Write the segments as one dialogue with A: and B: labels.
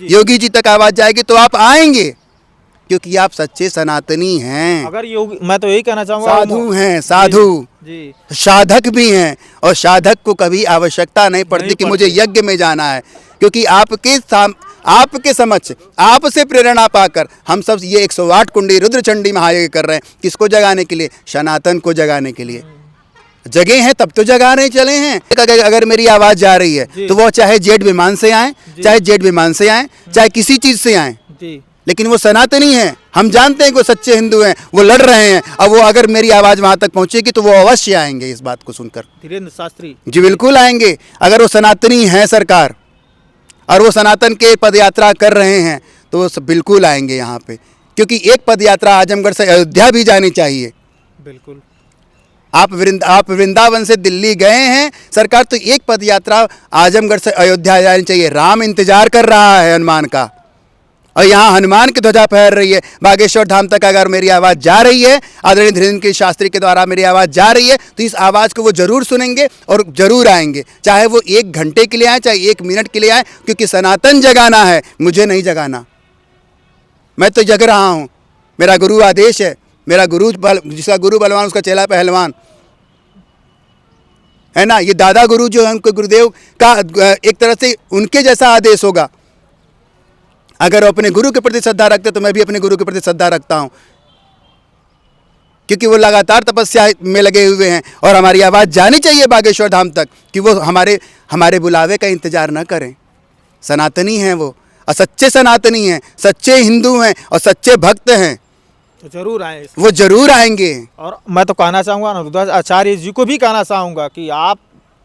A: योगी जी तक आवाज जाएगी तो आप आएंगे, क्योंकि आप सच्चे सनातनी हैं।
B: अगर योगी, मैं तो यही कहना चाहूँगा,
A: साधु हैं, साधु
B: जी,
A: साधक भी हैं, और साधक को कभी आवश्यकता नहीं पड़ती कि मुझे यज्ञ में जाना है, क्योंकि आपके समक्ष आपसे प्रेरणा पाकर हम सब ये 108 कुंडी रुद्रचंडी महायज्ञ कर रहे हैं। किसको जगाने के लिए? सनातन को जगाने के लिए। जगे हैं तब तो जगा रहे चले हैं। अगर मेरी आवाज़ जा रही है तो वो चाहे जेट विमान से आए, चाहे किसी चीज़ से आए, लेकिन वो सनातनी है। हम जानते हैं कि वो सच्चे हिंदू हैं, वो लड़ रहे हैं। अब वो अगर मेरी आवाज़ वहाँ तक पहुँचेगी तो वो अवश्य आएंगे इस बात को सुनकर।
B: धीरेन्द्र शास्त्री
A: जी बिल्कुल आएंगे। अगर वो सनातनी है सरकार और वो सनातन के पद यात्रा कर रहे हैं तो वो बिल्कुल आएंगे यहाँ पे, क्योंकि एक पद यात्रा आजमगढ़ से अयोध्या भी जानी चाहिए।
B: बिल्कुल।
A: आप वृंदावन से दिल्ली गए हैं सरकार, तो एक पद यात्रा आजमगढ़ से अयोध्या जानी चाहिए। राम इंतजार कर रहा है हनुमान का, और यहाँ हनुमान की ध्वजा फहर रही है। बागेश्वर धाम तक अगर मेरी आवाज़ जा रही है, आदरणीय धीरेन्द्र शास्त्री के द्वारा मेरी आवाज़ जा रही है, तो इस आवाज़ को वो ज़रूर सुनेंगे और ज़रूर आएंगे, चाहे वो 1 घंटे के लिए आए, चाहे 1 मिनट के लिए आए, क्योंकि सनातन जगाना है, मुझे नहीं जगाना। मैं तो जग रहा हूँ, मेरा गुरु आदेश है। मेरा गुरु जिसका गुरु बलवान उसका चेला पहलवान है ना। ये दादा गुरु जो है उनके गुरुदेव का एक तरह से उनके जैसा आदेश होगा। अगर वो अपने गुरु के प्रति श्रद्धा रखते तो मैं भी अपने गुरु के प्रति श्रद्धा रखता हूँ, क्योंकि वो लगातार तपस्या में लगे हुए हैं। और हमारी आवाज़ जानी चाहिए बागेश्वर धाम तक, कि वो हमारे बुलावे का इंतजार न करें। सनातनी हैं वो, और सच्चे सनातनी हैं, सच्चे हिंदू हैं और सच्चे भक्त हैं,
B: तो जरूर आए,
A: वो जरूर आएंगे।
B: और मैं तो कहना चाहूँगा अनिरुद्ध आचार्य जी को भी कहना चाहूँगा कि आप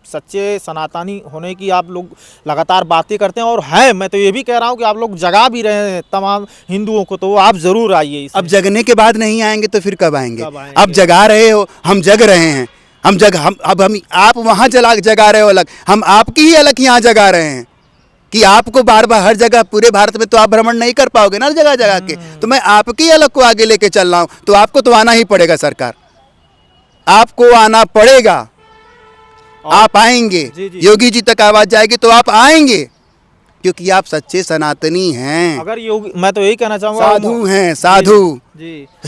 B: सच्चे सनातनी होने की आप लोग लगातार बातें करते हैं, और है, मैं तो ये भी कह रहा हूँ कि आप लोग जगा भी रहे हैं तमाम हिंदुओं को, तो आप ज़रूर आइए।
A: अब जगने के बाद नहीं आएंगे तो फिर कब आएंगे? अब जगा रहे हो, हम जग रहे हैं, आप वहाँ जगा रहे हो अलग, हम आपकी ही अलग यहाँ जगा रहे हैं, कि आपको बार बार हर जगह पूरे भारत में तो आप भ्रमण नहीं कर पाओगे ना जगह जगह के, तो मैं आपकी अलग को आगे लेके चल रहा हूँ। तो आपको तो आना ही पड़ेगा सरकार, आपको आना पड़ेगा, आप आएंगे। योगी जी तक आवाज जाएगी तो आप आएंगे, क्योंकि आप सच्चे सनातनी हैं।
B: अगर योगी, मैं तो यही कहना चाहूँगा,
A: साधु हैं, साधु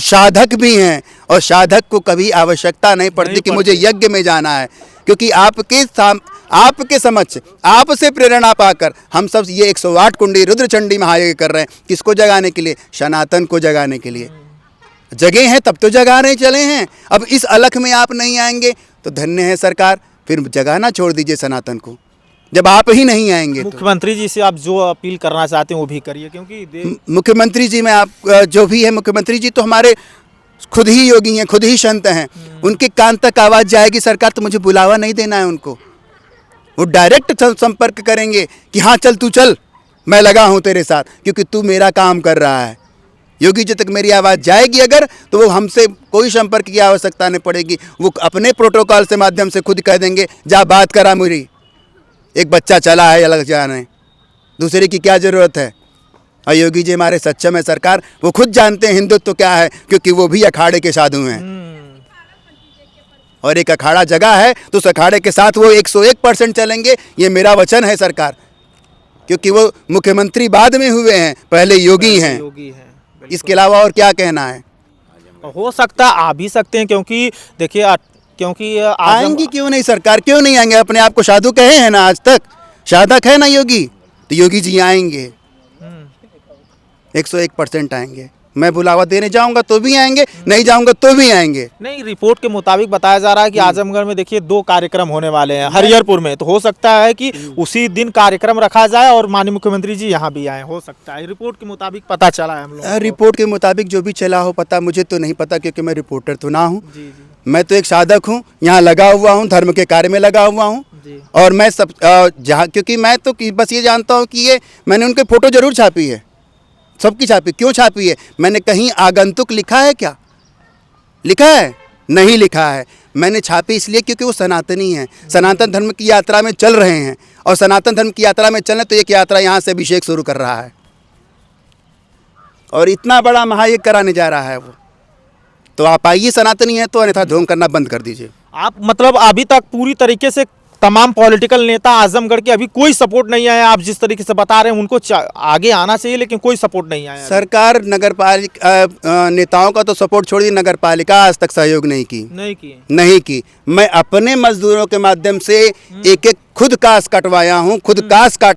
A: साधक भी हैं, और साधक को कभी आवश्यकता नहीं पड़ती कि मुझे यज्ञ में जाना है, क्योंकि आपके समक्ष आपसे प्रेरणा पाकर हम सब ये 108 कुंडी रुद्रचंडी महायज्ञ कर रहे हैं। किसको जगाने के लिए? सनातन को जगाने के लिए। जगे हैं तब तो जगा रहे चले हैं। अब इस अलख में आप नहीं आएंगे तो धन्य है सरकार, फिर जगाना छोड़ दीजिए सनातन को, जब आप ही नहीं आएंगे।
B: मुख्यमंत्री जी से आप जो अपील करना चाहते हैं वो भी करिए, क्योंकि
A: मुख्यमंत्री जी में आप जो भी है, मुख्यमंत्री जी तो हमारे खुद ही योगी हैं, खुद ही संत हैं। उनके कान तक आवाज़ जाएगी सरकार तो मुझे बुलावा नहीं देना है उनको, वो डायरेक्ट संपर्क करेंगे कि हाँ चल तू चल, मैं लगा हूँ तेरे साथ, क्योंकि तू मेरा काम कर रहा है। योगी जी तक मेरी आवाज़ जाएगी अगर, तो वो हमसे कोई संपर्क की आवश्यकता नहीं पड़ेगी। वो अपने प्रोटोकॉल से माध्यम से खुद कह देंगे जा बात करा मेरी, एक बच्चा चला है अलग जाने, दूसरे की क्या ज़रूरत है। और योगी जी हमारे सक्षम है सरकार, वो खुद जानते हैं हिंदुत्व क्या है, क्योंकि वो भी अखाड़े के साधु हैं। और एक अखाड़ा जगह है तो उस अखाड़े के साथ वो 101% चलेंगे, ये मेरा वचन है सरकार, क्योंकि वो मुख्यमंत्री बाद में हुए हैं, पहले योगी हैं। इसके अलावा और क्या कहना है?
B: हो सकता आ भी सकते हैं, क्योंकि देखिए, क्योंकि
A: आएंगी क्यों नहीं सरकार, क्यों नहीं आएंगे? अपने आप को साधु कहे हैं ना, आज तक साधक है ना योगी, तो योगी जी आएंगे, 101% आएंगे। मैं बुलावा देने जाऊंगा तो भी आएंगे, नहीं जाऊंगा तो भी आएंगे।
B: नहीं, रिपोर्ट के मुताबिक बताया जा रहा है कि आजमगढ़ में देखिए 2 कार्यक्रम होने वाले हैं, हरिहरपुर में, तो हो सकता है कि उसी दिन कार्यक्रम रखा जाए और माननीय मुख्यमंत्री जी यहाँ भी आए, हो सकता है। रिपोर्ट के मुताबिक पता चला है हम लोग।
A: रिपोर्ट के मुताबिक जो भी चला हो पता, मुझे तो नहीं पता, क्योंकि मैं रिपोर्टर तो ना हूँ। मैं तो एक साधक हूँ, यहाँ लगा हुआ हूँ, धर्म के कार्य में लगा हुआ हूँ। और मैं सब जहाँ, क्योंकि मैं तो बस ये जानता हूँ कि ये मैंने उनके फोटो जरूर छापी है, सबकी छापी। क्यों छापी है? मैंने कहीं आगंतुक लिखा है क्या? लिखा है? नहीं लिखा है। मैंने छापी इसलिए क्योंकि वो सनातनी हैं, सनातन धर्म की यात्रा में चल रहे हैं, और सनातन धर्म की यात्रा में चलने तो एक यात्रा यहाँ से अभिषेक शुरू कर रहा है, और इतना बड़ा महायज्ञ कराने जा रहा है वो। तो आप आइए, सनातनी है तो, अन्यथा ढोंग करना बंद कर दीजिए।
B: आप मतलब अभी तक पूरी तरीके से तमाम पॉलिटिकल नेता आजमगढ़ के अभी कोई सपोर्ट नहीं आया। आप जिस तरीके से बता रहे हैं उनको आगे आना चाहिए, लेकिन कोई सपोर्ट नहीं आया।
A: सरकार नगर पालिका नेताओं का तो सपोर्ट छोड़िए, नगर पालिका आज तक सहयोग नहीं की। मैं अपने मजदूरों के माध्यम से एक एक खुद कास कटवाया हूँ, खुद कास काट